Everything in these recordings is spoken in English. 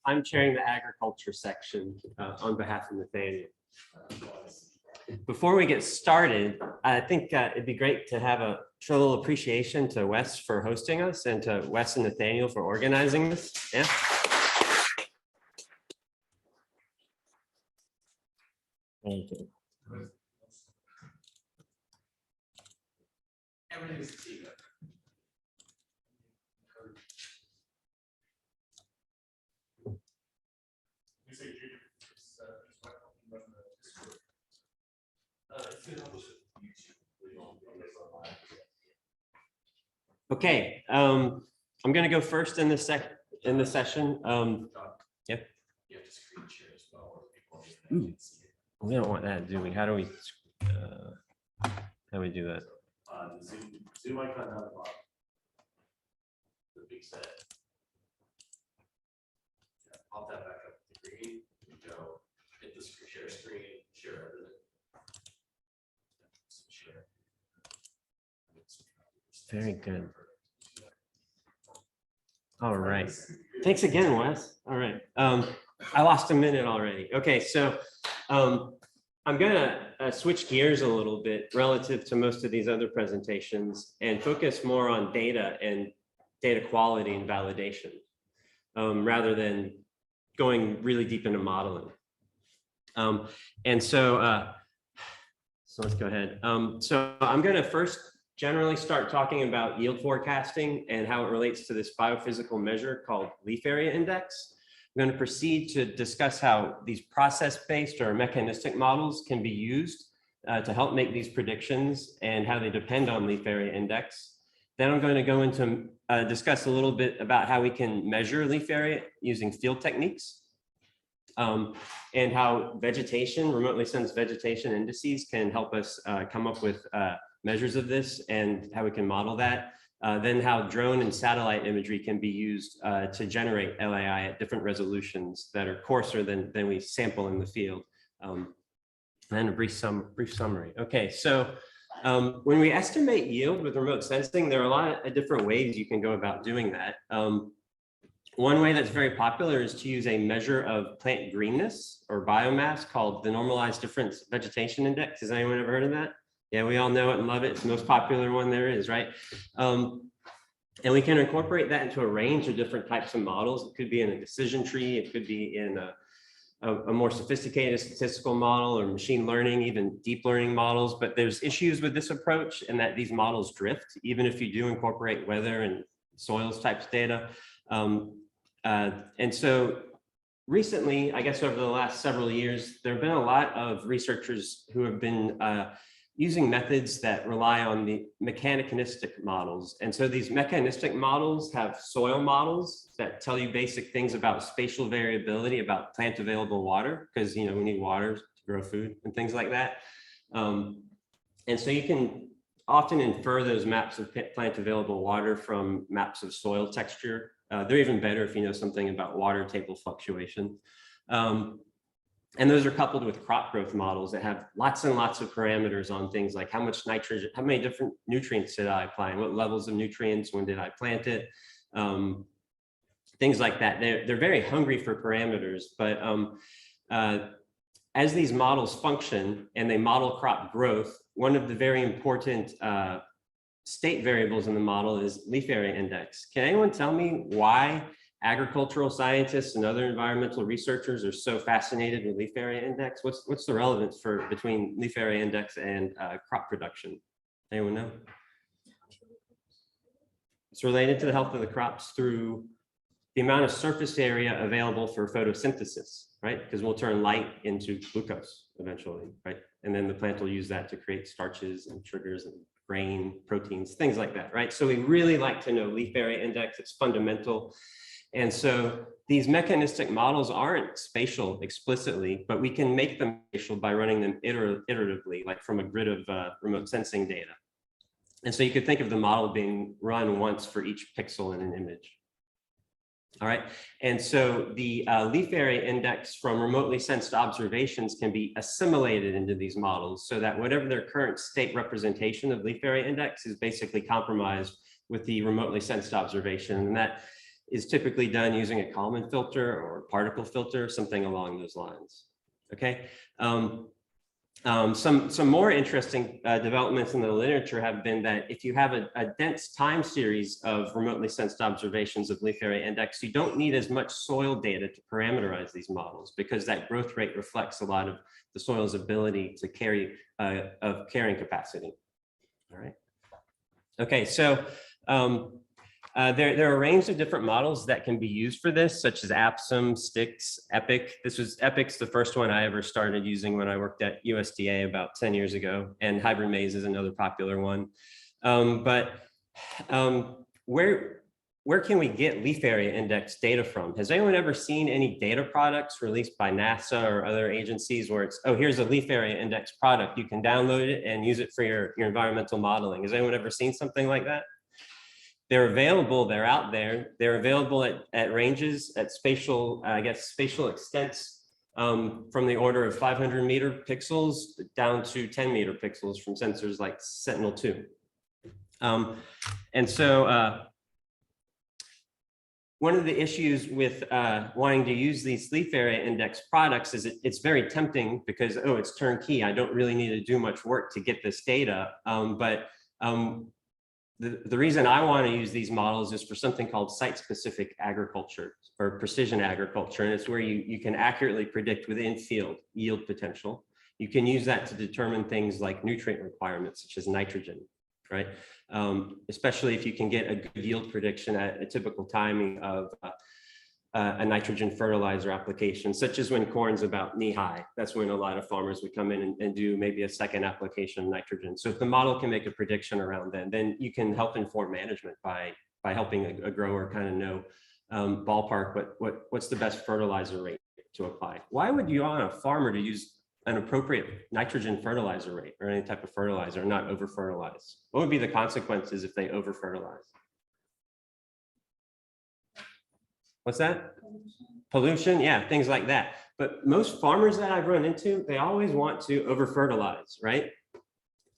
I'm chairing the agriculture section on behalf of Nathaniel. Before we get started, I think it'd be great to have show a little appreciation to Wes for hosting us and to Wes and Nathaniel for organizing this. Yeah. Thank you. Everything's a team. Okay, I'm going to go first in this session. Yeah. You have to screen share as well. We don't want that, do we? How do we do that? Zoom icon down the bottom. The big set. Yeah, pop that back up to green. You go hit the share screen, share everything. Share. Very good. All right. Thanks again, Wes. All right. I lost a minute already. Okay, so I'm going to switch gears a little bit relative to most of these other presentations and focus more on data and data quality and validation rather than going really deep into modeling. So let's go ahead. So I'm going to first generally start talking about yield forecasting and how it relates to this biophysical measure called leaf area index. I'm going to proceed to discuss how these process-based or mechanistic models can be used to help make these predictions and how they depend on leaf area index. Then I'm going to go into discuss a little bit about how we can measure leaf area using field techniques and how remotely sensed vegetation indices can help us come up with measures of this and how we can model that. Then how drone and satellite imagery can be used to generate LAI at different resolutions that are coarser than we sample in the field. And then a brief summary. Okay, so when we estimate yield with remote sensing, there are a lot of different ways you can go about doing that. One way that's very popular is to use a measure of plant greenness or biomass called the normalized difference vegetation index. Has anyone ever heard of that? Yeah, we all know it and love it. It's the most popular one there is, right? And we can incorporate that into a range of different types of models. It could be in a decision tree. It could be in a more sophisticated statistical model or machine learning, even deep learning models. But there's issues with this approach in that these models drift, even if you do incorporate weather and soils types data. And so recently, I guess over the last several years, there have been a lot of researchers who have been using methods that rely on the mechanistic models. And so these mechanistic models have soil models that tell you basic things about spatial variability, about plant available water, because we need water to grow food and things like that. And so you can often infer those maps of plant available water from maps of soil texture. They're even better if you know something about water table fluctuation. And those are coupled with crop growth models that have lots and lots of parameters on things like how much nitrogen, how many different nutrients did I apply, and what levels of nutrients, when did I plant it, things like that. They're very hungry for parameters, but as these models function and they model crop growth, one of the very important state variables in the model is leaf area index. Can anyone tell me why agricultural scientists and other environmental researchers are so fascinated with leaf area index? What's the relevance between leaf area index and crop production? Anyone know? It's related to the health of the crops through the amount of surface area available for photosynthesis, right? Because we'll turn light into glucose eventually, right? And then the plant will use that to create starches and sugars and grain, proteins, things like that, right? So we really like to know leaf area index. It's fundamental. And so these mechanistic models aren't spatial explicitly, but we can make them spatial by running them iteratively, like from a grid of remote sensing data. And so you could think of the model being run once for each pixel in an image. All right, and so the leaf area index from remotely sensed observations can be assimilated into these models so that whatever their current state representation of leaf area index is basically compromised with the remotely sensed observation. And that is typically done using a Kalman filter or particle filter, something along those lines. Okay. Some more interesting developments in the literature have been that if you have a dense time series of remotely sensed observations of leaf area index, you don't need as much soil data to parameterize these models, because that growth rate reflects a lot of the soil's ability to carry of carrying capacity. All right. Okay, so there are a range of different models that can be used for this, such as APSIM, STIX, EPIC. EPIC's the first one I ever started using when I worked at USDA about 10 years ago, and Hybrid Maze is another popular one. Where can we get leaf area index data from? Has anyone ever seen any data products released by NASA or other agencies where it's, oh, here's a leaf area index product, you can download it and use it for your environmental modeling? Has anyone ever seen something like that? They're available, they're out there. They're available at ranges, at spatial, spatial extents from the order of 500 meter pixels down to 10 meter pixels from sensors like Sentinel-2. One of the issues with wanting to use these leaf area index products is it's very tempting because, oh, it's turnkey. I don't really need to do much work to get this data. The reason I want to use these models is for something called site-specific agriculture or precision agriculture. And it's where you can accurately predict within field yield potential. You can use that to determine things like nutrient requirements, such as nitrogen, right? Especially if you can get a good yield prediction at a typical timing of a nitrogen fertilizer application, such as when corn's about knee-high. That's when a lot of farmers would come in and do maybe a second application of nitrogen. So if the model can make a prediction around then you can help inform management by helping a grower kind of know ballpark what's the best fertilizer rate to apply. Why would you want a farmer to use an appropriate nitrogen fertilizer rate or any type of fertilizer and not over-fertilize? What would be the consequences if they over-fertilize? What's that? Pollution, yeah, things like that. But most farmers that I've run into, they always want to over-fertilize, right?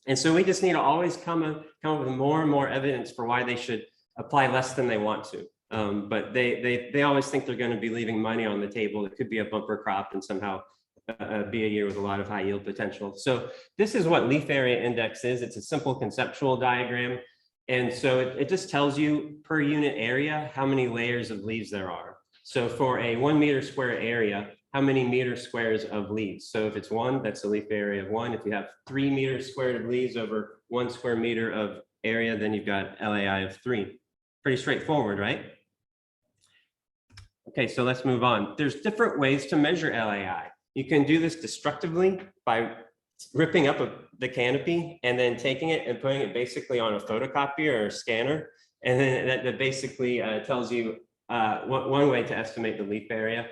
And so we just need to always come up with more and more evidence for why they should apply less than they want to. But they always think they're going to be leaving money on the table. It could be a bumper crop and somehow be a year with a lot of high yield potential. So this is what leaf area index is. It's a simple conceptual diagram. And so it just tells you per unit area how many layers of leaves there are. So for a 1 meter square area, how many meter squares of leaves? So if it's 1, that's a leaf area of 1. If you have 3 meters squared of leaves over 1 square meter of area, then you've got LAI of 3. Pretty straightforward, right? Okay, so let's move on. There's different ways to measure LAI. You can do this destructively by ripping up the canopy and then taking it and putting it basically on a photocopier or a scanner. And then that basically tells you one way to estimate the leaf area.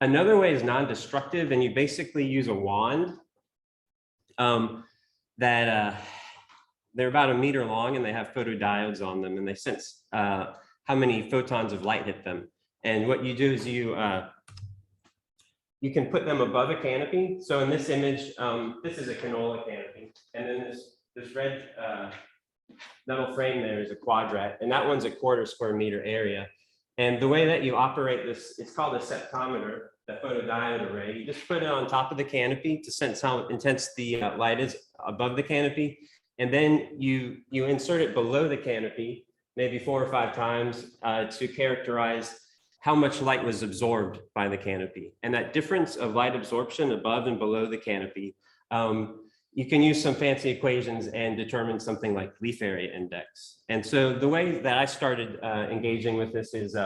Another way is non-destructive, and you basically use a wand that they're about 1 meter long and they have photodiodes on them, and they sense how many photons of light hit them. And what you do is you can put them above a canopy. So in this image, this is a canola canopy. And then this red metal frame there is a quadrat, and that one's a 1/4 square meter area. And the way that you operate this, it's called a septometer, the photodiode array. You just put it on top of the canopy to sense how intense the light is above the canopy. And then you insert it below the canopy, maybe 4 or 5 times to characterize how much light was absorbed by the canopy. And that difference of light absorption above and below the canopy, you can use some fancy equations and determine something like leaf area index. And so the way that I started engaging with this is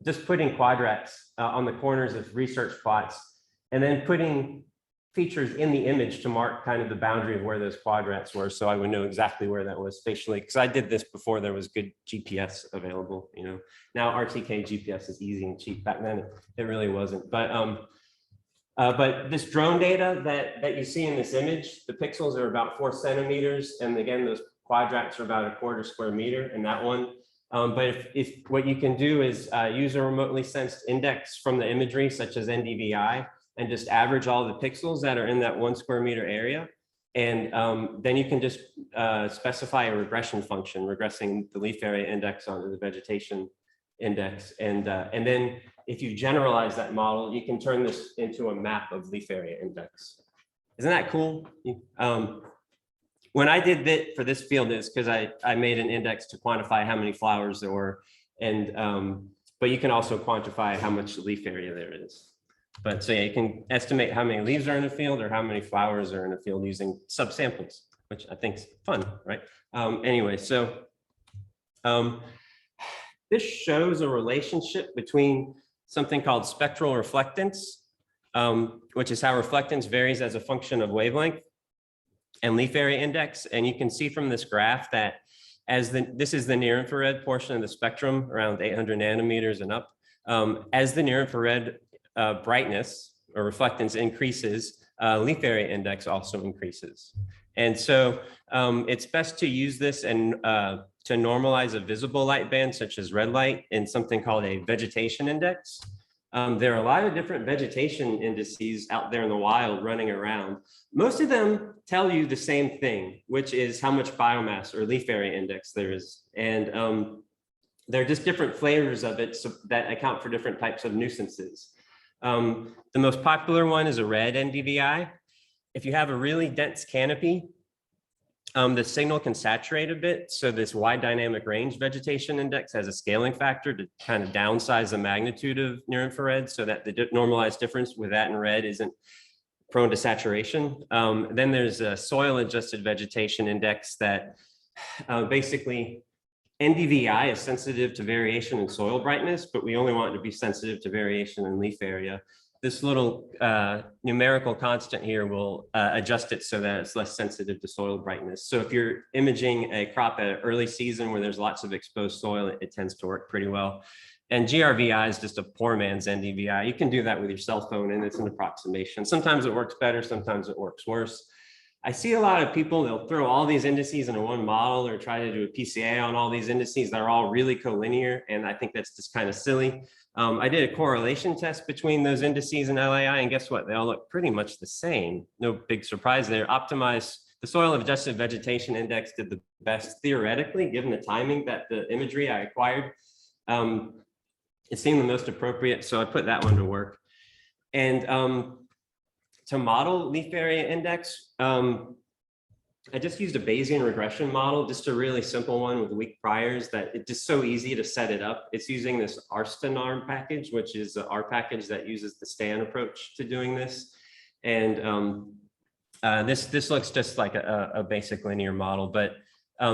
just putting quadrats on the corners of research plots, and then putting features in the image to mark kind of the boundary of where those quadrats were, so I would know exactly where that was spatially, because I did this before there was good GPS available. You know, now RTK GPS is easy and cheap. Back then it really wasn't. But this drone data that you see in this image, the pixels are about 4 centimeters, and again those quadrats are about 1/4 square meter in that one. But if what you can do is use a remotely sensed index from the imagery, such as NDVI, and just average all the pixels that are in that 1 square meter area. And then you can just specify a regression function, regressing the leaf area index onto the vegetation index. And then if you generalize that model, you can turn this into a map of leaf area index. Isn't that cool? When I did that for this field, is because I made an index to quantify how many flowers there were. And but you can also quantify how much leaf area there is. But so yeah, you can estimate how many leaves are in a field or how many flowers are in a field using subsamples, which I think is fun, right? Anyway, so this shows a relationship between something called spectral reflectance, which is how reflectance varies as a function of wavelength, and leaf area index. And you can see from this graph that this is the near infrared portion of the spectrum, around 800 nanometers and up. As the near infrared brightness or reflectance increases, leaf area index also increases. And so it's best to use this and to normalize a visible light band such as red light in something called a vegetation index. There are a lot of different vegetation indices out there in the wild running around. Most of them tell you the same thing, which is how much biomass or leaf area index there is. And there are just different flavors of it that account for different types of nuisances. The most popular one is a red NDVI. If you have a really dense canopy, the signal can saturate a bit. So this wide dynamic range vegetation index has a scaling factor to kind of downsize the magnitude of near infrared so that the normalized difference with that in red isn't prone to saturation. Then there's a soil adjusted vegetation index that basically NDVI is sensitive to variation in soil brightness, but we only want it to be sensitive to variation in leaf area. This little numerical constant here will adjust it so that it's less sensitive to soil brightness. So if you're imaging a crop at an early season where there's lots of exposed soil, it tends to work pretty well. And GRVI is just a poor man's NDVI. You can do that with your cell phone and it's an approximation. Sometimes it works better, sometimes it works worse. I see a lot of people, they'll throw all these indices into one model or try to do a PCA on all these indices. They're all really collinear, and I think that's just kind of silly. I did a correlation test between those indices and LAI, and guess what? They all look pretty much the same. No big surprise there. Optimized, the soil adjusted vegetation index did the best theoretically, given the timing that the imagery I acquired. It seemed the most appropriate, so I put that one to work. And to model leaf area index, I just used a Bayesian regression model, just a really simple one with weak priors that it's just so easy to set it up. It's using this Arsten package, which is the R package that uses the STAN approach to doing this. And this looks just like a basic linear model, but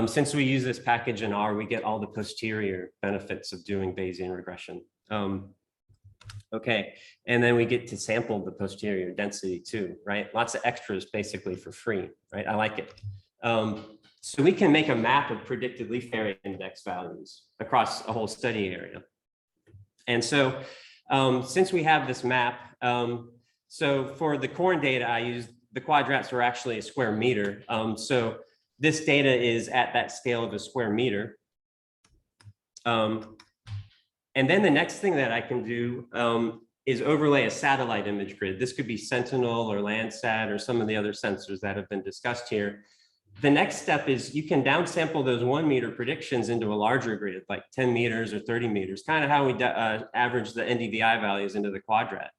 since we use this package in R, we get all the posterior benefits of doing Bayesian regression. Okay, and then we get to sample the posterior density too, right? Lots of extras basically for free, right? I like it. So we can make a map of predicted leaf area index values across a whole study area. And so since we have this map, so for the corn data I used, the quadrats were actually a square meter. So this data is at that scale of a square meter. And then the next thing that I can do is overlay a satellite image grid. This could be Sentinel or Landsat or some of the other sensors that have been discussed here. The next step is you can downsample those 1 meter predictions into a larger grid, like 10 meters or 30 meters, kind of how we average the NDVI values into the quadrat.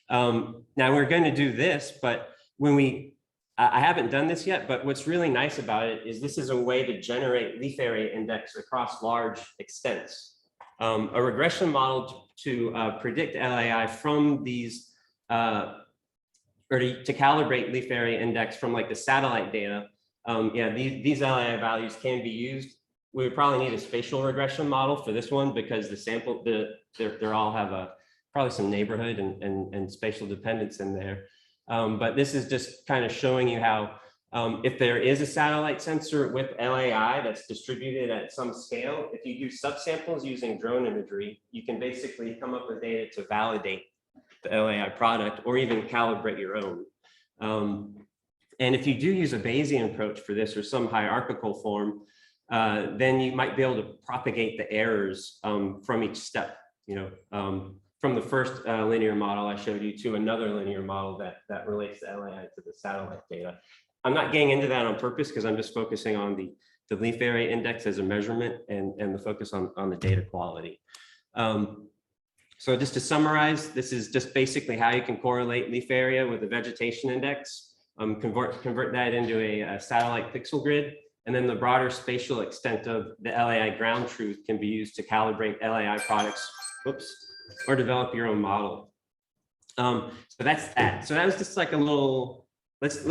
Now we're going to do this, but when I haven't done this yet, but what's really nice about it is this is a way to generate leaf area index across large extents. A regression model to predict LAI from these, or to calibrate leaf area index from like the satellite data. Yeah, these LAI values can be used. We would probably need a spatial regression model for this one because the sample, they all have probably some neighborhood and spatial dependence in there. But this is just kind of showing you how if there is a satellite sensor with LAI that's distributed at some scale, if you do subsamples using drone imagery, you can basically come up with data to validate the LAI product or even calibrate your own. And if you do use a Bayesian approach for this or some hierarchical form, then you might be able to propagate the errors from each step, from the first linear model I showed you to another linear model that relates the LAI to the satellite data. I'm not getting into that on purpose because I'm just focusing on the leaf area index as a measurement and the focus on the data quality. So just to summarize, this is just basically how you can correlate leaf area with the vegetation index, convert that into a satellite pixel grid, and then the broader spatial extent of the LAI ground truth can be used to calibrate LAI products, or develop your own model. So that's that. So that was just like a little, let's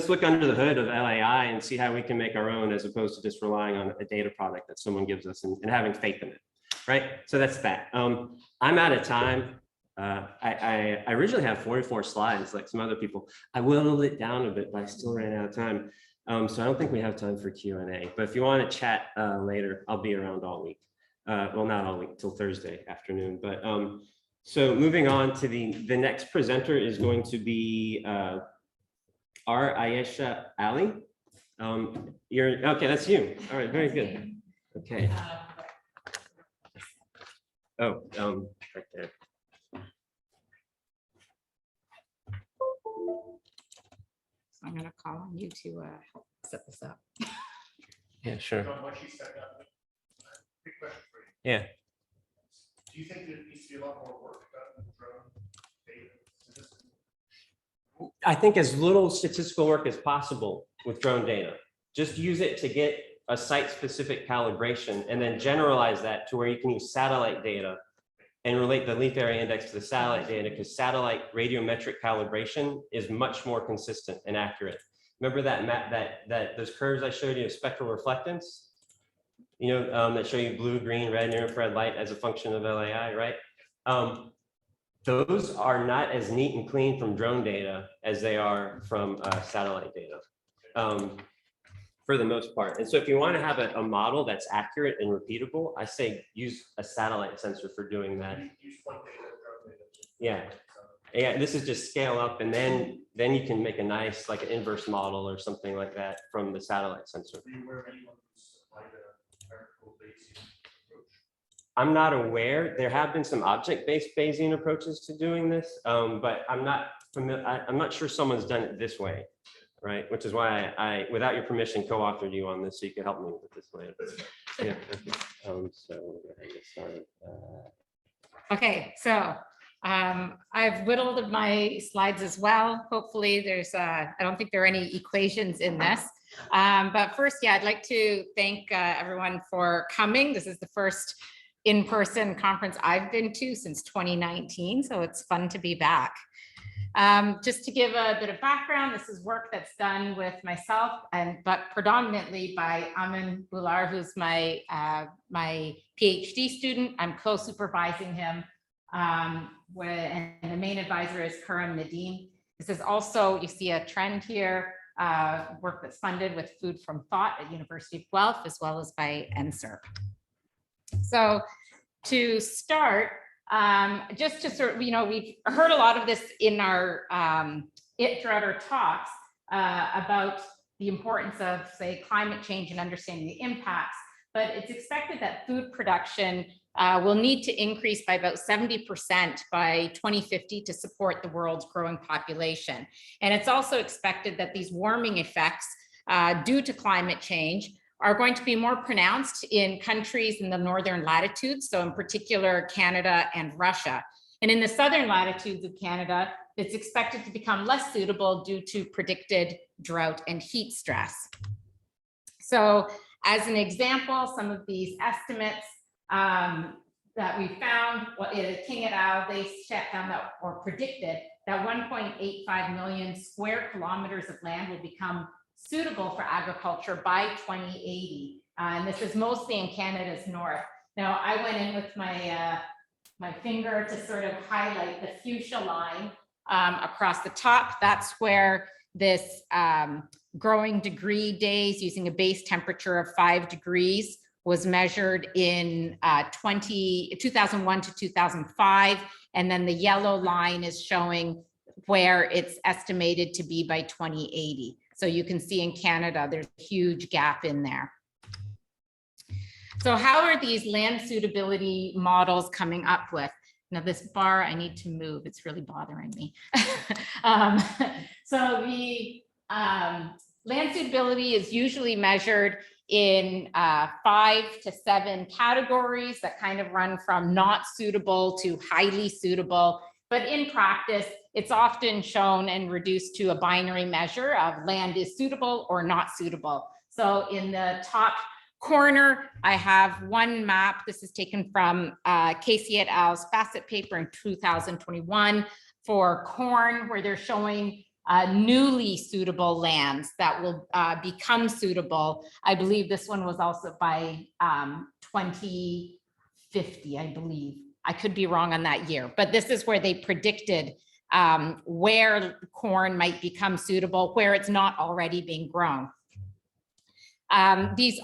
look under the hood of LAI and see how we can make our own, as opposed to just relying on a data product that someone gives us and having faith in it. Right, so that's that. I'm out of time. I originally have 44 slides, like some other people. I whittled it down a bit, but I still ran out of time. So I don't think we have time for Q&A. But if you want to chat later, I'll be around all week. Well, not all week, till Thursday afternoon. But so moving on to the next presenter is going to be Ayesha Ali. You're okay. That's you. All right, very good. Okay. Oh, right there. So I'm going to call on you to help set this up. Yeah, sure. Big question for you. Yeah. Do you think there needs to be a lot more work done with drone data? I think as little statistical work as possible with drone data. Just use it to get a site-specific calibration and then generalize that to where you can use satellite data and relate the leaf area index to the satellite data, because satellite radiometric calibration is much more consistent and accurate. Remember that map, that those curves I showed you of spectral reflectance? You know, that show you blue, green, red, near infrared light as a function of LAI, right? Those are not as neat and clean from drone data as they are from satellite data. For the most part. And so if you want to have a model that's accurate and repeatable, I say use a satellite sensor for doing that. Use one data, drone data. Yeah. Yeah, this is just scale up, and then you can make a nice, like an inverse model or something like that from the satellite sensor. Are you aware of anyone who's applied a numerical Bayesian approach? I'm not aware. There have been some object-based Bayesian approaches to doing this, but I'm not familiar. I'm not sure someone's done it this way. Right, which is why I, without your permission, co-authored you on this, so you could help me with this later. Yeah. So we're gonna get started. Okay, so I've whittled my slides as well. Hopefully there's, I don't think there are any equations in this. But first, yeah, I'd like to thank everyone for coming. This is the first in-person conference I've been to since 2019, so it's fun to be back. Just to give a bit of background, this is work that's done with myself, but predominantly by Amin Bular, who's my PhD student. I'm co-supervising him, and the main advisor is Karam Nadeem. This is also, you see a trend here, work that's funded with Food from Thought at University of Guelph, as well as by NSERC. So to start, just to sort of, you know, we've heard a lot of this in our throughout our talks about the importance of, say, climate change and understanding the impacts, but it's expected that food production will need to increase by about 70% by 2050 to support the world's growing population. And it's also expected that these warming effects due to climate change are going to be more pronounced in countries in the northern latitudes, so in particular Canada and Russia. And in the southern latitudes of Canada, it's expected to become less suitable due to predicted drought and heat stress. So as an example, some of these estimates that we found, King et al., they found that, or predicted that 1.85 million square kilometers of land will become suitable for agriculture by 2080. And this is mostly in Canada's north. Now, I went in with my my finger to sort of highlight the fuchsia line across the top. That's where this growing degree days using a base temperature of 5 degrees was measured in 2001 to 2005. And then the yellow line is showing where it's estimated to be by 2080. So you can see in Canada, there's a huge gap in there. So how are these land suitability models coming up with? Now this bar, I need to move, it's really bothering me. So the land suitability is usually measured in 5 to 7 categories that kind of run from not suitable to highly suitable. But in practice, it's often shown and reduced to a binary measure of land is suitable or not suitable. So in the top corner, I have one map. This is taken from Casey et al.'s Facet paper in 2021 for corn, where they're showing newly suitable lands that will become suitable. I believe this one was also by 2050, I believe. I could be wrong on that year, but this is where they predicted where corn might become suitable, where it's not already being grown. These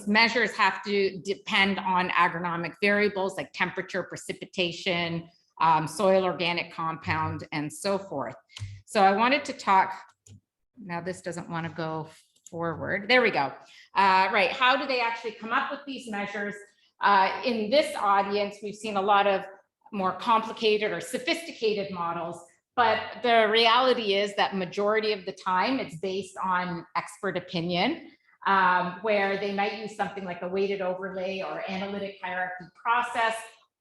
measures have to depend on agronomic variables like temperature, precipitation, soil organic compound, and so forth. So I wanted to talk, now this doesn't want to go forward. There we go. Right, how do they actually come up with these measures? In this audience, we've seen a lot of more complicated or sophisticated models, but the reality is that majority of the time it's based on expert opinion, where they might use something like a weighted overlay or analytic hierarchy process,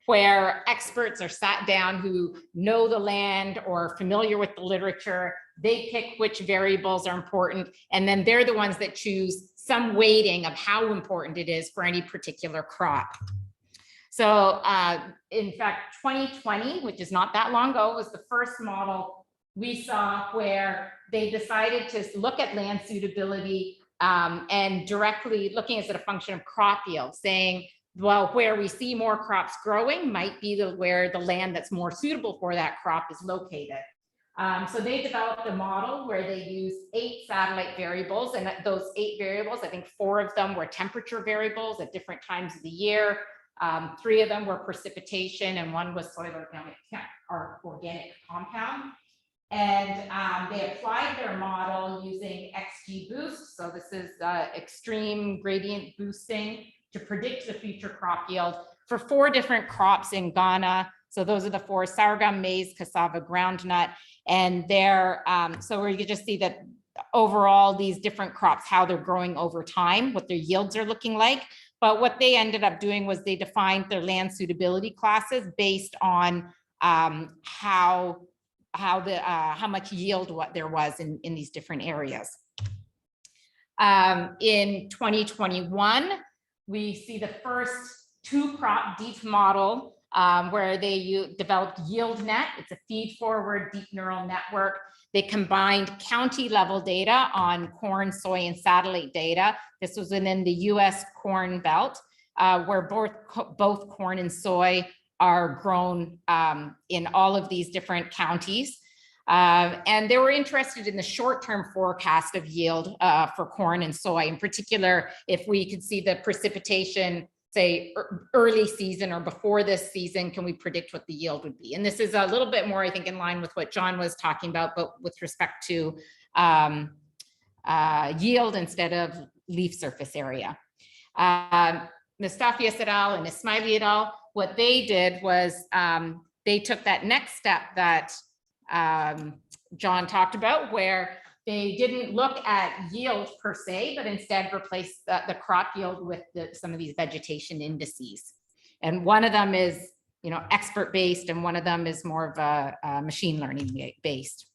where experts are sat down who know the land or familiar with the literature. They pick which variables are important, and then they're the ones that choose some weighting of how important it is for any particular crop. So in fact, 2020, which is not that long ago, was the first model we saw where they decided to look at land suitability and directly looking at it a function of crop yield, saying, well, where we see more crops growing might be where the land that's more suitable for that crop is located. So they developed a model where they used 8 satellite variables, and those 8 variables, I think 4 of them were temperature variables at different times of the year. 3 of them were precipitation, and 1 was soil organic compound. And they applied their model using XGBoost. So this is extreme gradient boosting to predict the future crop yield for 4 different crops in Ghana. So those are the 4: sorghum, maize, cassava, groundnut. And they're, so where you can just see that overall these different crops, how they're growing over time, what their yields are looking like. But what they ended up doing was they defined their land suitability classes based on how much yield there was in these different areas. In 2021, we see the first 2-crop deep model where they developed YieldNet. It's a feed-forward deep neural network. They combined county level data on corn, soy, and satellite data. This was within the US Corn Belt, where both corn and soy are grown in all of these different counties. And they were interested in the short-term forecast of yield for corn and soy. In particular, if we could see the precipitation, say early season or before this season, can we predict what the yield would be? And this is a little bit more, I think, in line with what John was talking about, but with respect to yield instead of leaf surface area. Mustafias et al. And Ismaili et al., what they did was they took that next step that John talked about, where they didn't look at yield per se, but instead replaced the crop yield with some of these vegetation indices. And one of them is, expert based, and one of them is more of a machine learning based.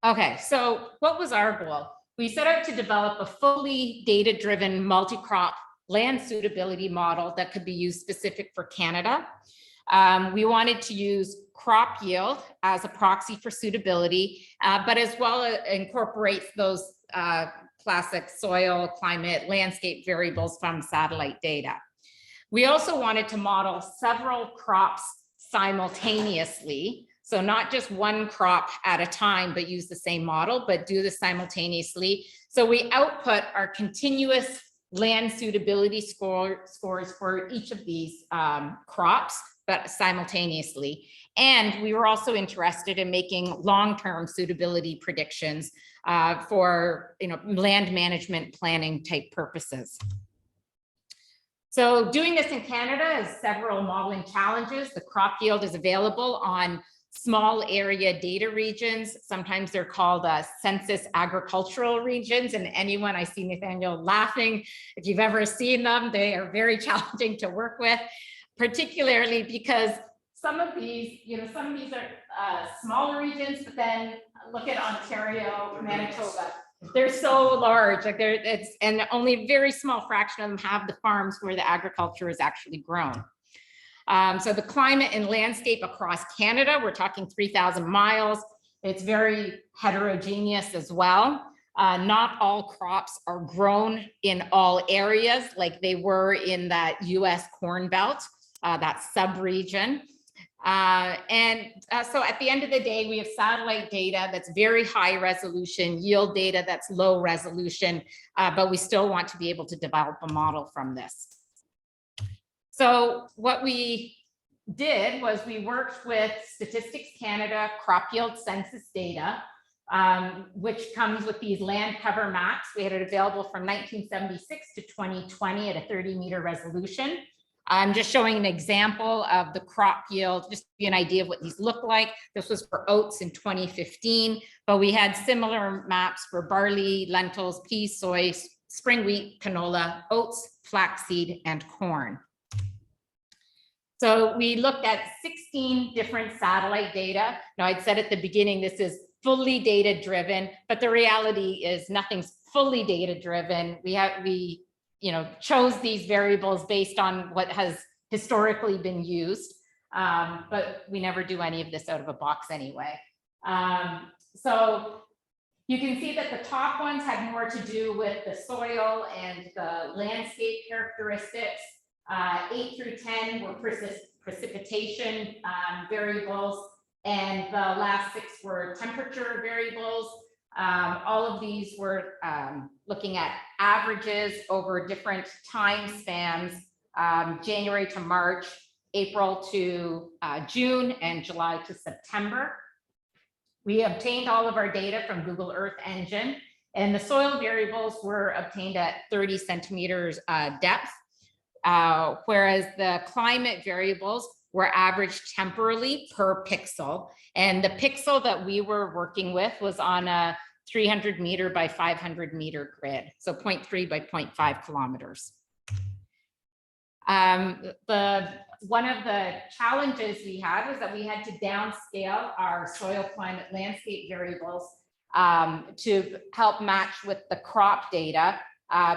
Okay, so what was our goal? We set out to develop a fully data-driven multi-crop land suitability model that could be used specific for Canada. We wanted to use crop yield as a proxy for suitability, but as well incorporate those classic soil, climate, landscape variables from satellite data. We also wanted to model several crops simultaneously. So not just one crop at a time, but use the same model, but do this simultaneously. So we output our continuous land suitability scores for each of these crops, but simultaneously. And we were also interested in making long-term suitability predictions for land management planning type purposes. So doing this in Canada is several modeling challenges. The crop yield is available on small area data regions. Sometimes they're called census agricultural regions. And anyone, I see Nathaniel laughing, if you've ever seen them, they are very challenging to work with, particularly because some of these are smaller regions, but then look at Ontario, Manitoba. They're so large, like and only a very small fraction of them have the farms where the agriculture is actually grown. So the climate and landscape across Canada, we're talking 3,000 miles. It's very heterogeneous as well. Not all crops are grown in all areas like they were in that US Corn Belt, that sub-region. So at the end of the day, we have satellite data that's very high resolution, yield data that's low resolution, but we still want to be able to develop a model from this. So what we did was we worked with Statistics Canada crop yield census data, which comes with these land cover maps. We had it available from 1976 to 2020 at a 30-meter resolution. I'm just showing an example of the crop yield, just to give you an idea of what these look like. This was for oats in 2015, but we had similar maps for barley, lentils, peas, soy, spring wheat, canola, oats, flaxseed, and corn. So we looked at 16 different satellite data. Now, I'd said at the beginning, this is fully data driven, but the reality is nothing's fully data driven. We chose these variables based on what has historically been used, but we never do any of this out of a box anyway. So you can see that the top ones had more to do with the soil and the landscape characteristics. 8 through 10 were precipitation variables, and the last 6 were temperature variables. All of these were looking at averages over different time spans, January to March, April to June, and July to September. We obtained all of our data from Google Earth Engine, and the soil variables were obtained at 30 centimeters depth, whereas the climate variables were averaged temporally per pixel. And the pixel that we were working with was on a 300 meter by 500 meter grid, so 0.3 by 0.5 kilometers. One of the challenges we had was that we had to downscale our soil climate landscape variables to help match with the crop data,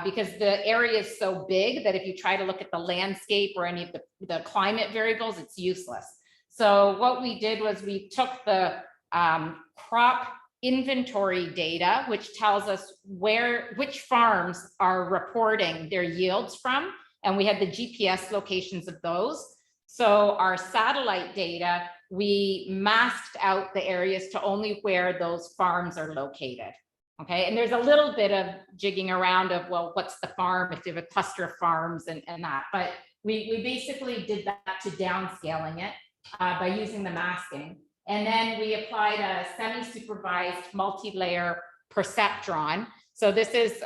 because the area is so big that if you try to look at the landscape or any of the climate variables, it's useless. So what we did was we took the crop inventory data, which tells us which farms are reporting their yields from, and we had the GPS locations of those. So our satellite data, we masked out the areas to only where those farms are located. Okay, and there's a little bit of jigging around of, well, what's the farm, if you have a cluster of farms and that, but we basically did that to downscaling it by using the masking. And then we applied a semi-supervised multi-layer perceptron. So this is,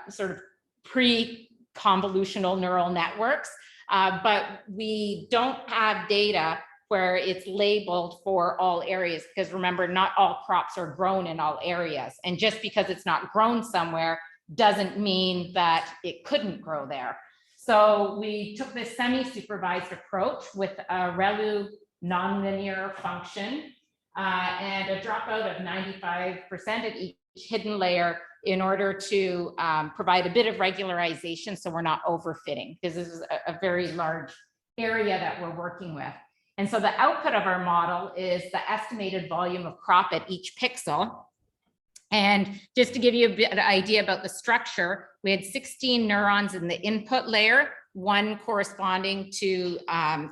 sort of pre-convolutional neural networks, but we don't have data where it's labeled for all areas, because remember, not all crops are grown in all areas. And just because it's not grown somewhere doesn't mean that it couldn't grow there. So we took this semi-supervised approach with a ReLU nonlinear function and a dropout of 95% at each hidden layer in order to provide a bit of regularization so we're not overfitting, because this is a very large area that we're working with. And so the output of our model is the estimated volume of crop at each pixel. And just to give you a bit of idea about the structure, we had 16 neurons in the input layer, one corresponding to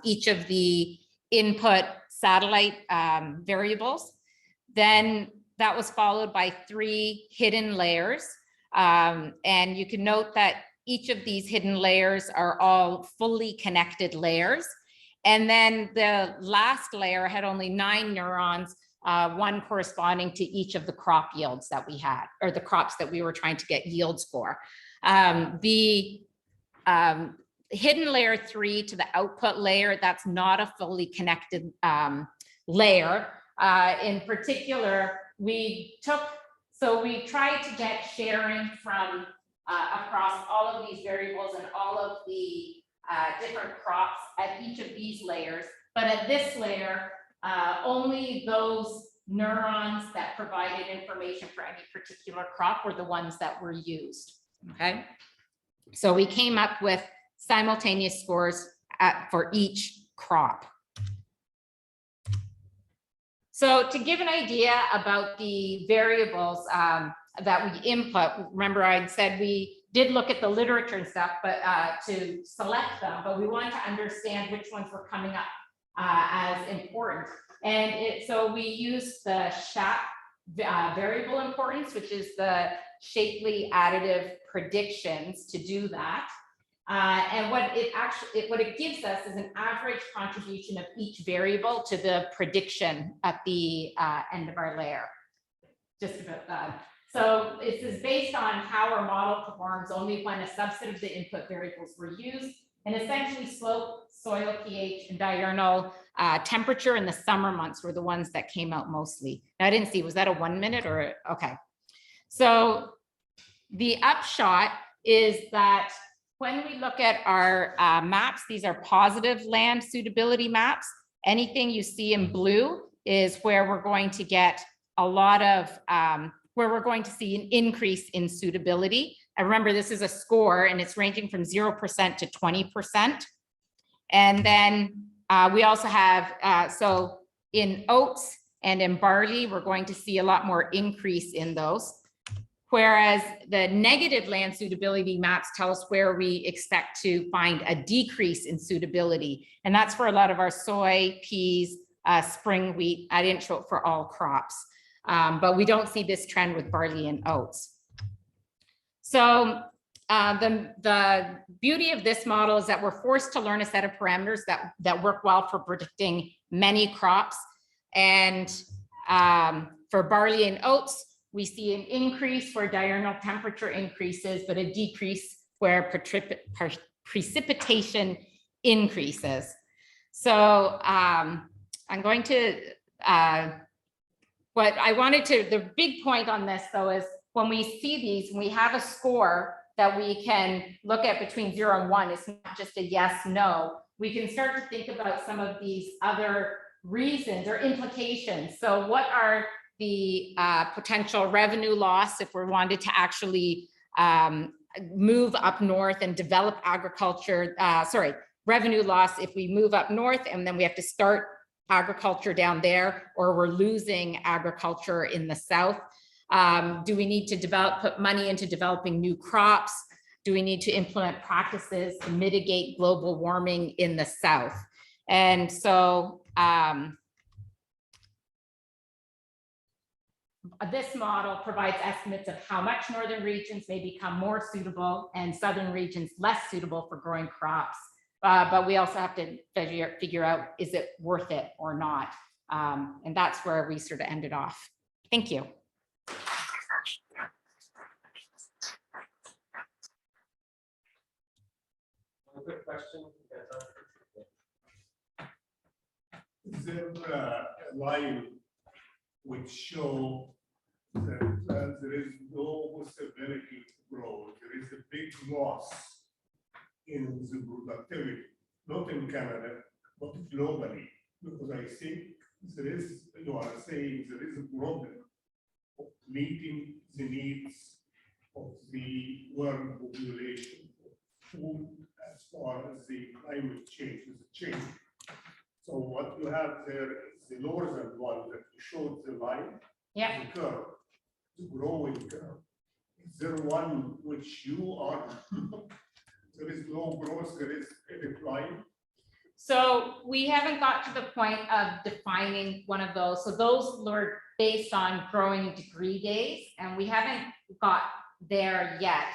each of the input satellite variables. Then that was followed by 3 hidden layers. And you can note that each of these hidden layers are all fully connected layers. And then the last layer had only 9 neurons, one corresponding to each of the crop yields that we had, or the crops that we were trying to get yields for. hidden layer 3 to the output layer, that's not a fully connected layer. In particular, we tried to get sharing from across all of these variables and all of the different crops at each of these layers. But at this layer, only those neurons that provided information for any particular crop were the ones that were used. Okay, so we came up with simultaneous scores for each crop. So to give an idea about the variables that we input, remember I said we did look at the literature and stuff, but to select them, but we wanted to understand which ones were coming up as important. And so we used the SHAP variable importance, which is the Shapley additive predictions to do that. And what it gives us is an average contribution of each variable to the prediction at the end of our layer. Just about that. So this is based on how our model performs only when a subset of the input variables were used, and essentially slope, soil pH, and diurnal temperature in the summer months were the ones that came out mostly. Now, I didn't see, was that a 1 minute or, okay. So the upshot is that when we look at our maps, these are positive land suitability maps. Anything you see in blue is where we're going to get a lot of, where we're going to see an increase in suitability. And remember, this is a score and it's ranging from 0% to 20%. And then we also have, so in oats and in barley, we're going to see a lot more increase in those. Whereas the negative land suitability maps tell us where we expect to find a decrease in suitability. And that's for a lot of our soy, peas, spring wheat. I didn't show it for all crops, but we don't see this trend with barley and oats. So the beauty of this model is that we're forced to learn a set of parameters that work well for predicting many crops. And for barley and oats, we see an increase where diurnal temperature increases, but a decrease where precipitation increases. So I'm going to, what I wanted to, the big point on this though is when we see these, we have a score that we can look at between 0 and 1. It's not just a yes, no. We can start to think about some of these other reasons or implications. So what are the potential revenue loss if we wanted to actually move up north and develop agriculture, revenue loss if we move up north and then we have to start agriculture down there, or we're losing agriculture in the south. Do we need to put money into developing new crops? Do we need to implement practices to mitigate global warming in the south? And so this model provides estimates of how much northern regions may become more suitable and southern regions less suitable for growing crops. But we also have to figure out, is it worth it or not? And that's where we sort of ended off. Thank you. One quick question. Is there a line which show that there is no possibility to grow? There is a big loss in the productivity, not in Canada, but globally, because I think there is, you are saying there is a problem of meeting the needs of the world population of food as far as the climate change is changing. So what you have there is the northern one that showed the line, Yeah. the curve, the growing curve. Is there one which you are? There is no growth, there is a decline. So we haven't got to the point of defining one of those. So those were based on growing degree days, and we haven't got there yet.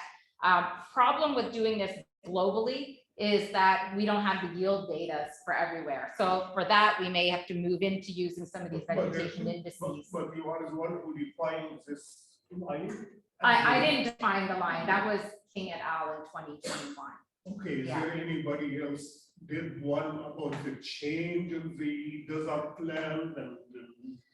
Problem with doing this globally is that we don't have the yield data for everywhere. So for that, we may have to move into using some of these vegetation indices. But you are the one who defined this line? I didn't define the line. That was King et al. In 2021. Okay, is Yeah. there anybody else did one about the change of the desert land and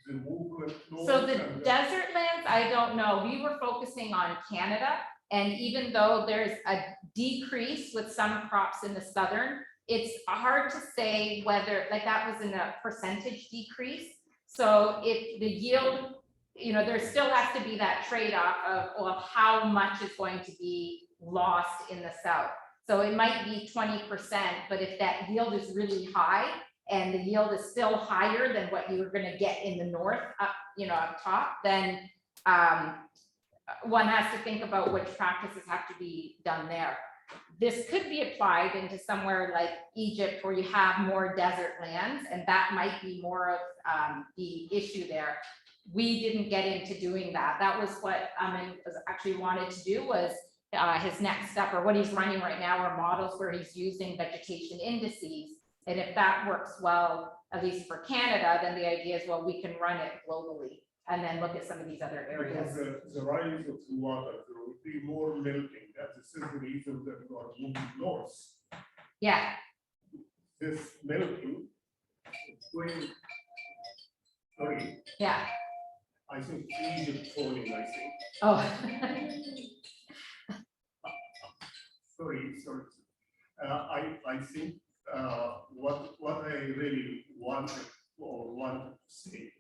the movement? So north the and desert lands, I don't know. We were focusing on Canada. And even though there's a decrease with some crops in the southern, it's hard to say whether, like that was in a percentage decrease. So if the yield, there still has to be that trade-off of, well, how much is going to be lost in the south. So it might be 20%, but if that yield is really high and the yield is still higher than what you were going to get in the north, up top, then one has to think about which practices have to be done there. This could be applied into somewhere like Egypt where you have more desert lands, and that might be more of the issue there. We didn't get into doing that. That was what Amin actually wanted to do, was his next step, or what he's running right now, are models where he's using vegetation indices. And if that works well, at least for Canada, then the idea is, well, we can run it globally and then look at some of these other areas. Because the rise of the water, there will be more melting. This is the reason that we are moving north. Yeah, This melting is going, sorry, yeah. I think Egypt falling, I think. Oh. Sorry. I think what I really want to say,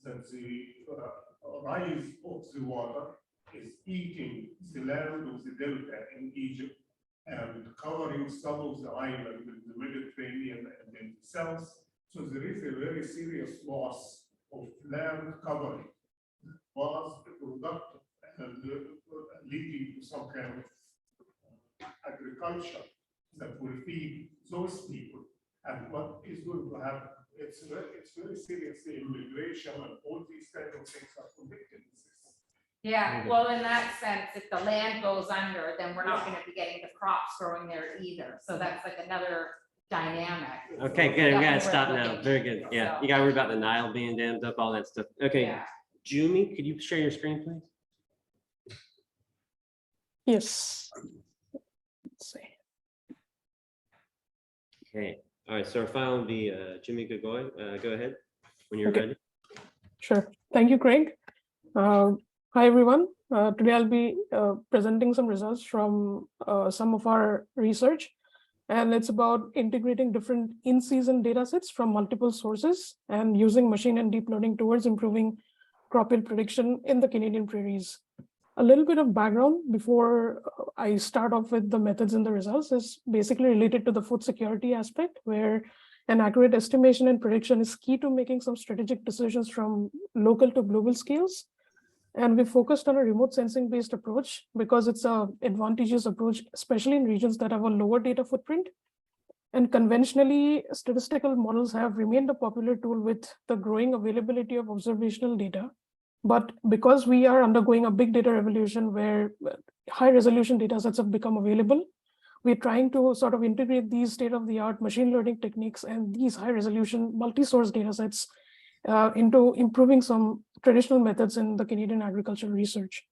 that the rise of the water is eating the land of the delta in Egypt and covering some of the island in the Mediterranean and in the south. So there is a very serious loss of land covering, was productive and leading to some kind of agriculture that will feed those people. And what is going to happen? It's very serious. The immigration and all these kind of things are connected to this. Yeah, well, in that sense, if the land goes under, then we're not going to be getting the crops growing there either. So that's like another dynamic. Okay, good. We gotta Definitely stop worth now. looking Very good. into, Yeah, so. you gotta worry about the Nile being dammed up, all that stuff. Okay, Yeah. Jumi, could you share your screen, please? Yes. Let's see. Okay, all right, so our file will be Jimmy Gogoy. Go ahead when you're Okay. ready. Sure. Thank you, Craig. Hi, everyone. Today I'll be presenting some results from some of our research. And it's about integrating different in-season data sets from multiple sources and using machine and deep learning towards improving crop yield prediction in the Canadian prairies. A little bit of background before I start off with the methods and the results is basically related to the food security aspect, where an accurate estimation and prediction is key to making some strategic decisions from local to global scales. And we focused on a remote sensing based approach because it's an advantageous approach, especially in regions that have a lower data footprint. And conventionally, statistical models have remained a popular tool with the growing availability of observational data. But because we are undergoing a big data revolution where high resolution data sets have become available, we're trying to sort of integrate these state-of-the-art machine learning techniques and these high resolution multi-source data sets into improving some traditional methods in the Canadian agricultural research.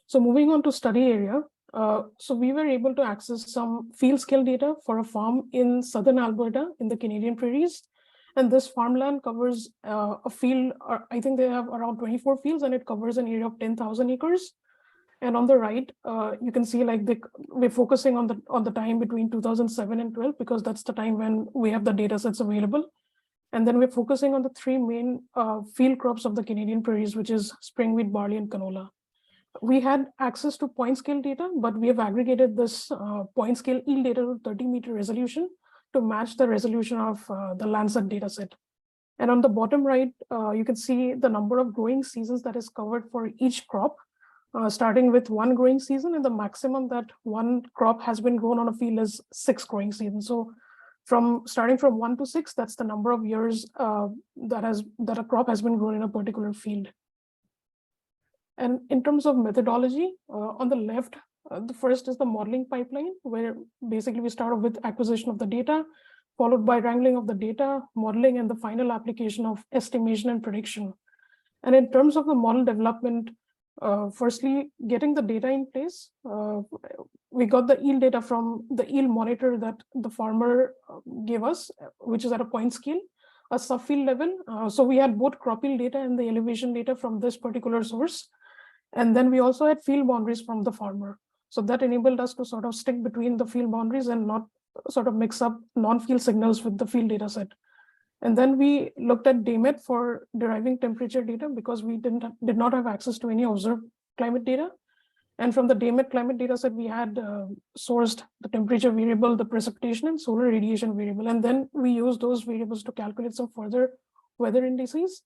So moving on to study area. So we were able to access some field scale data for a farm in southern Alberta in the Canadian prairies. And this farmland covers a field, I think they have around 24 fields, and it covers an area of 10,000 acres. And on the right, you can see like we're focusing on the time between 2007 and 12, because that's the time when we have the data sets available. And then we're focusing on the three main field crops of the Canadian prairies, which is spring wheat, barley, and canola. We had access to point scale data, but we have aggregated this point scale yield data to 30-meter resolution to match the resolution of the Landsat dataset. And on the bottom right, you can see the number of growing seasons that is covered for each crop, starting with one growing season, and the maximum that one crop has been grown on a field is 6 growing seasons. So starting from 1 to 6, that's the number of years that a crop has been grown in a particular field. And in terms of methodology, on the left, the first is the modeling pipeline, where basically we start off with acquisition of the data, followed by wrangling of the data, modeling, and the final application of estimation and prediction. And in terms of the model development, firstly, getting the data in place. We got the yield data from the yield monitor that the farmer gave us, which is at a point scale, a subfield level. So we had both crop yield data and the elevation data from this particular source. And then we also had field boundaries from the farmer. So that enabled us to sort of stick between the field boundaries and not sort of mix up non-field signals with the field data set. And then we looked at DAMET for deriving temperature data because we did not have access to any observed climate data. And from the DAMET climate data set, we had sourced the temperature variable, the precipitation and solar radiation variable. And then we used those variables to calculate some further weather indices.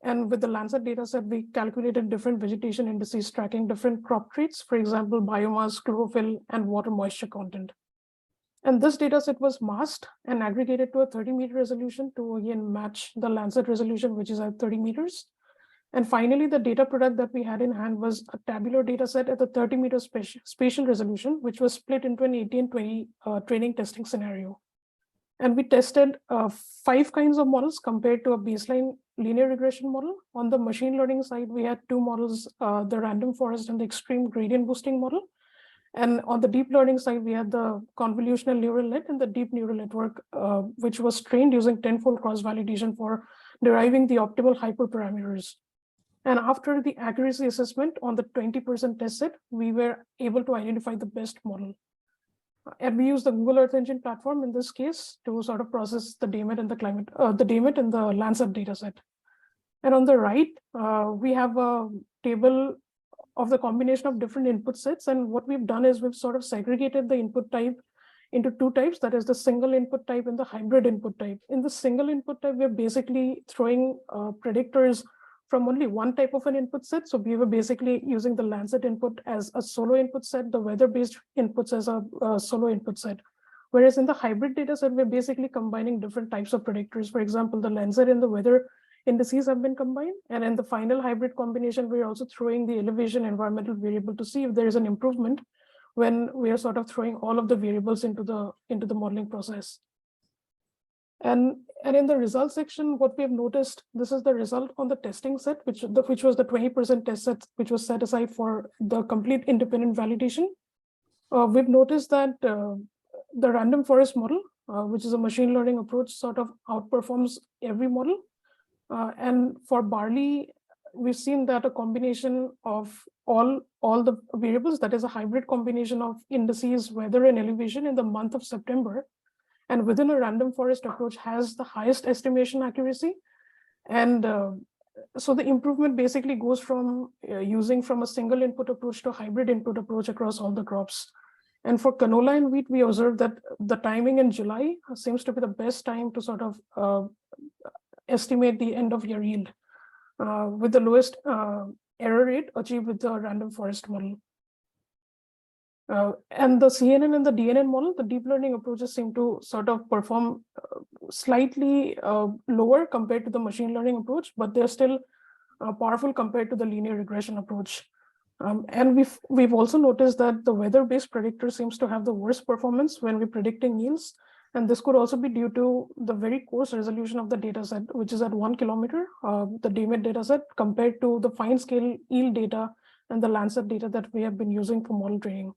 And with the Lancet data set, we calculated different vegetation indices tracking different crop traits, for example, biomass, chlorophyll, and water moisture content. And this data set was masked and aggregated to a 30-meter resolution to again match the Lancet resolution, which is at 30 meters. And finally, the data product that we had in hand was a tabular data set at the 30-meter spatial resolution, which was split into an 80 and 20 training testing scenario. And we tested 5 kinds of models compared to a baseline linear regression model. On the machine learning side, we had 2 models, the random forest and the extreme gradient boosting model. And on the deep learning side, we had the convolutional neural net and the deep neural network, which was trained using tenfold cross-validation for deriving the optimal hyperparameters. And after the accuracy assessment on the 20% test set, we were able to identify the best model. And we use the Google Earth Engine platform in this case to sort of process the DAMET and the climate, the DAMET and the Lancet data set. And on the right, we have a table of the combination of different input sets. And what we've done is we've sort of segregated the input type into 2 types, that is the single input type and the hybrid input type. In the single input type, we're basically throwing predictors from only one type of an input set. So we were basically using the Lancet input as a solo input set, the weather-based inputs as a solo input set. Whereas in the hybrid data set, we're basically combining different types of predictors. For example, the Lancet and the weather indices have been combined. And in the final hybrid combination, we're also throwing the elevation environmental variable to see if there is an improvement when we are sort of throwing all of the variables into the modeling process. And in the results section, what we have noticed, this is the result on the testing set, which was the 20% test set, which was set aside for the complete independent validation. We've noticed that the random forest model, which is a machine learning approach, sort of outperforms every model. And for barley, we've seen that a combination of all the variables, that is a hybrid combination of indices, weather, and elevation in the month of September, and within a random forest approach has the highest estimation accuracy. And so the improvement basically goes from using from a single input approach to a hybrid input approach across all the crops. And for canola and wheat, we observed that the timing in July seems to be the best time to sort of estimate the end of year yield with the lowest error rate achieved with the random forest model. And the CNN and the DNN model, the deep learning approaches seem to sort of perform slightly lower compared to the machine learning approach, but they're still powerful compared to the linear regression approach. And we've also noticed that the weather-based predictor seems to have the worst performance when we're predicting yields. And this could also be due to the very coarse resolution of the data set, which is at 1 kilometer, the DAMET data set, compared to the fine scale yield data and the Lancet data that we have been using for model training.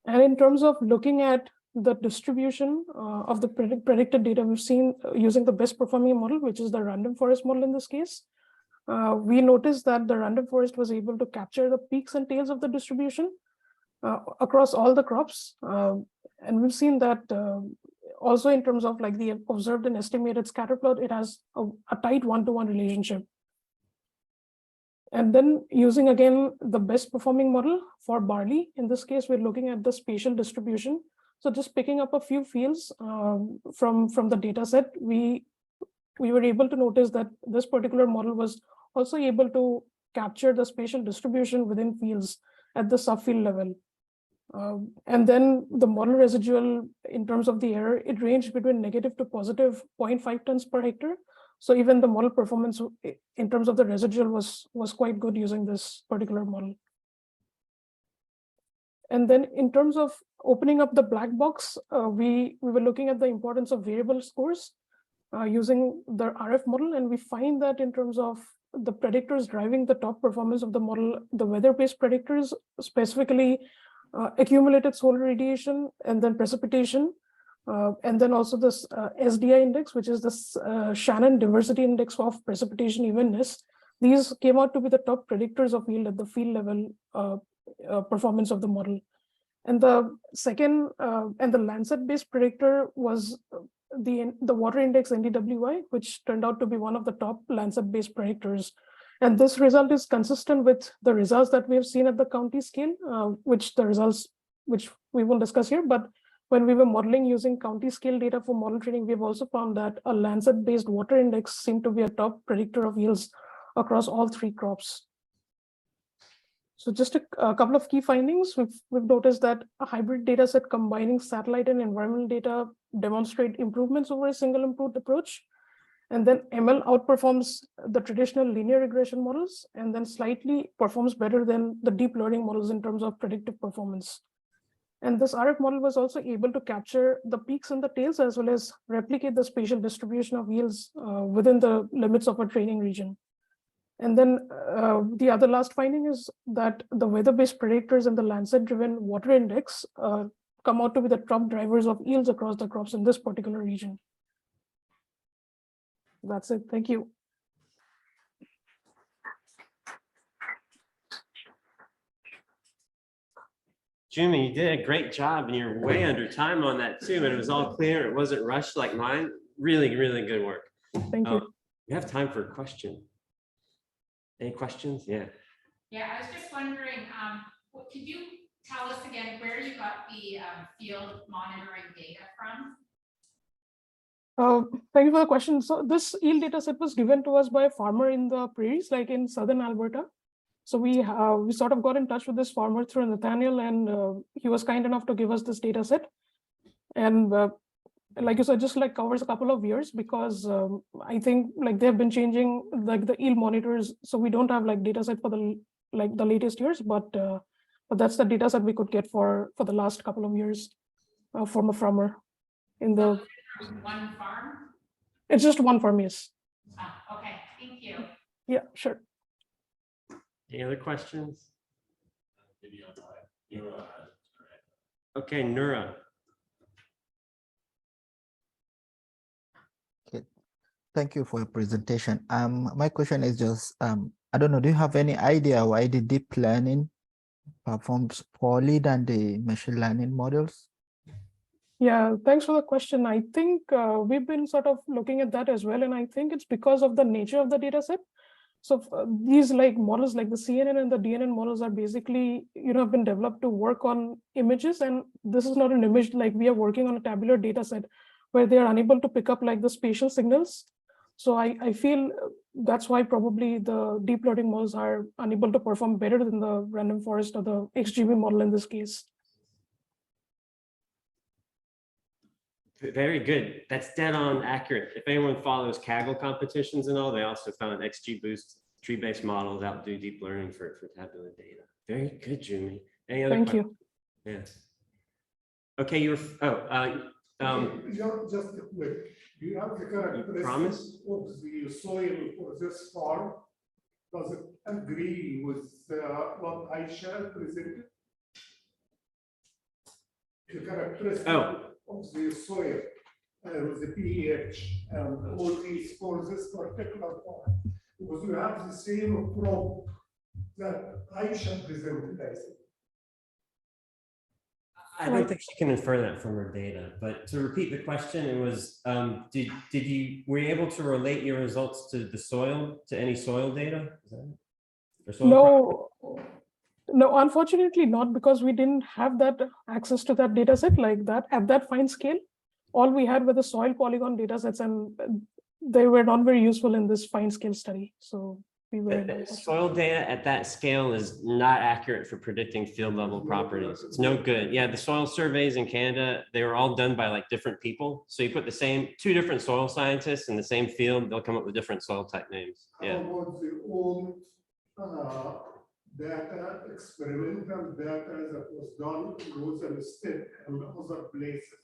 And in terms of looking at the distribution of the predicted data, we've seen using the best performing model, which is the random forest model in this case. We noticed that the random forest was able to capture the peaks and tails of the distribution across all the crops. And we've seen that also in terms of like the observed and estimated scatter plot, it has a tight one-to-one relationship. And then using again the best performing model for barley, in this case, we're looking at the spatial distribution. So just picking up a few fields from the data set, we were able to notice that this particular model was also able to capture the spatial distribution within fields at the subfield level. And then the model residual in terms of the error, it ranged between negative to positive 0.5 tons per hectare. So even the model performance in terms of the residual was quite good using this particular model. And then in terms of opening up the black box, we were looking at the importance of variable scores. using the RF model, and we find that in terms of the predictors driving the top performance of the model, the weather-based predictors, specifically accumulated solar radiation and then precipitation, and then also this SDI index, which is this Shannon diversity index of precipitation evenness. These came out to be the top predictors of yield at the field level performance of the model. And the second and the Lancet-based predictor was the water index NDWI, which turned out to be one of the top Lancet-based predictors. And this result is consistent with the results that we have seen at the county scale, which we will discuss here. But when we were modeling using county scale data for model training, we've also found that a Lancet-based water index seemed to be a top predictor of yields across all 3 crops. So just a couple of key findings. We've noticed that a hybrid data set combining satellite and environmental data demonstrate improvements over a single input approach. And then ML outperforms the traditional linear regression models and then slightly performs better than the deep learning models in terms of predictive performance. And this RF model was also able to capture the peaks and the tails as well as replicate the spatial distribution of yields within the limits of a training region. And then the other last finding is that the weather-based predictors and the Lancet-driven water index come out to be the top drivers of yields across the crops in this particular region. That's it. Thank you. Jimmy, you did a great job, and you're way under time on that too. And it was all clear. It wasn't rushed like mine. Really, really good work. Thank you. You have time for a question. Any questions? Yeah. Yeah, I was just wondering, could you tell us again where you got the field monitoring data from? Thank you for the question. So this yield data set was given to us by a farmer in the prairies, like in southern Alberta. So we sort of got in touch with this farmer through Nathaniel, and he was kind enough to give us this data set. And like you said, just like covers a couple of years, because I think like they have been changing like the yield monitors. So we don't have like data set for the latest years, but that's the data set we could get for the last couple of years from a farmer in the. One farm? It's just one farm, yes. Okay, thank you. Yeah, sure. Any other questions? Maybe on that. Okay, Nura. Okay, thank you for your presentation. My question is just, I don't know, do you have any idea why the deep learning performs poorly than the machine learning models? Yeah, thanks for the question. I think we've been sort of looking at that as well, and I think it's because of the nature of the data set. So these like models like the CNN and the DNN models are basically, have been developed to work on images, and this is not an image. Like we are working on a tabular data set where they are unable to pick up like the spatial signals. So I feel that's why probably the deep learning models are unable to perform better than the random forest or the XGB model in this case. Very good. That's dead on accurate. If anyone follows Kaggle competitions and all, they also found XGBoost tree-based models outdo deep learning for tabular data. Very good, Jimmy. Any other Thank questions? you. Yeah. Okay, you're Just a quick. Do you have the characteristics of the soil for this farm? Does it agree with what Aisha presented? The characteristics of the soil and the pH and all these for this particular farm, because you have the same crop that Aisha presented, I think. I don't think she can infer that from her data, but to repeat the question, it was, were you able to relate your results to the soil, to any soil data? Is that it? Or soil No, unfortunately not, because we didn't have that access to that data set like that at that fine scale. All we had were the soil polygon data sets, and they were not very useful in this fine scale study. So we were soil data at that scale is not accurate for predicting field level properties. It's no good. Yeah, the soil surveys in Canada, they were all done by like different people. So you put the same two different soil scientists in the same field, they'll come up with different soil type names. Yeah. How about the old data, experimental data that was done in Rosenstein and other places?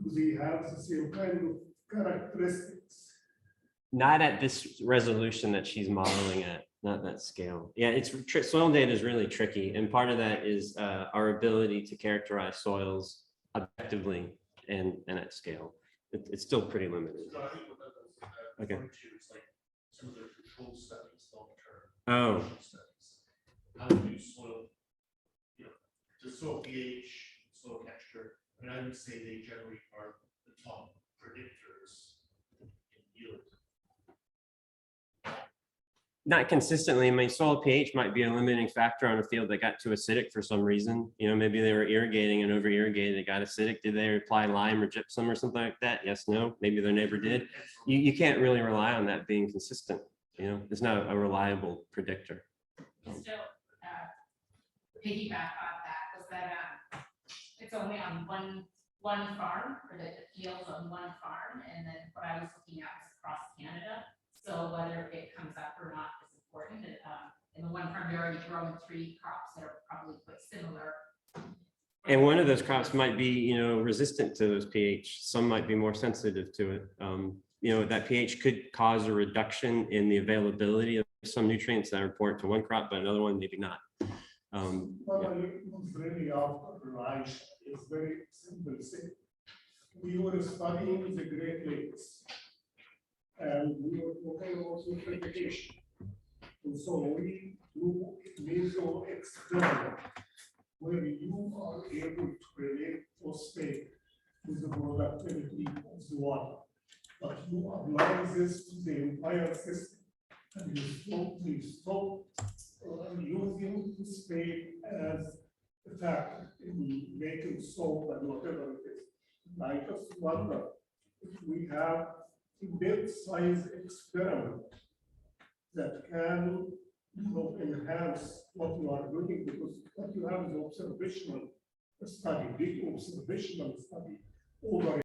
Do they have the same kind of characteristics. Not at this resolution that she's modeling at, not that scale. Yeah, soil data is really tricky. And part of that is our ability to characterize soils objectively and at scale. It's still pretty limited. So I think what that was Okay. referring to is like some of the control studies, long-term. Oh. control studies. How to do soil, you know, the soil pH, soil texture, and I would say they generally are the top predictors in yield. Not consistently. I mean, soil pH might be a limiting factor on a field that got too acidic for some reason. You know, maybe they were irrigating and over irrigated, it got acidic. Did they apply lime or gypsum or something like that? Yes, no, maybe their neighbor did. You can't really rely on that being consistent. You know, it's not a reliable predictor. Just to piggyback on that, was that it's only on one farm, or the fields on one farm, and then what I was looking at was across Canada. So whether it comes up or not is important. In the one farm, you're already growing 3 crops that are probably quite similar. And one of those crops might be, you know, resistant to those pH. Some might be more sensitive to it. You know, that pH could cause a reduction in the availability of some nutrients that are important to one crop, but another one maybe not. Well, it was really after rice. It's very simple thing. We were studying the Great Lakes, and we were talking also vegetation. And so we do meso experiment where you are able to relate phosphate with the productivity of the water. But you apply this to the entire system, and you stop using phosphate as a factor in making soap and whatever it is. And I just wonder if we have a big-size experiment that can, you know, enhance what you are doing, because what you have is observational study, big observational study over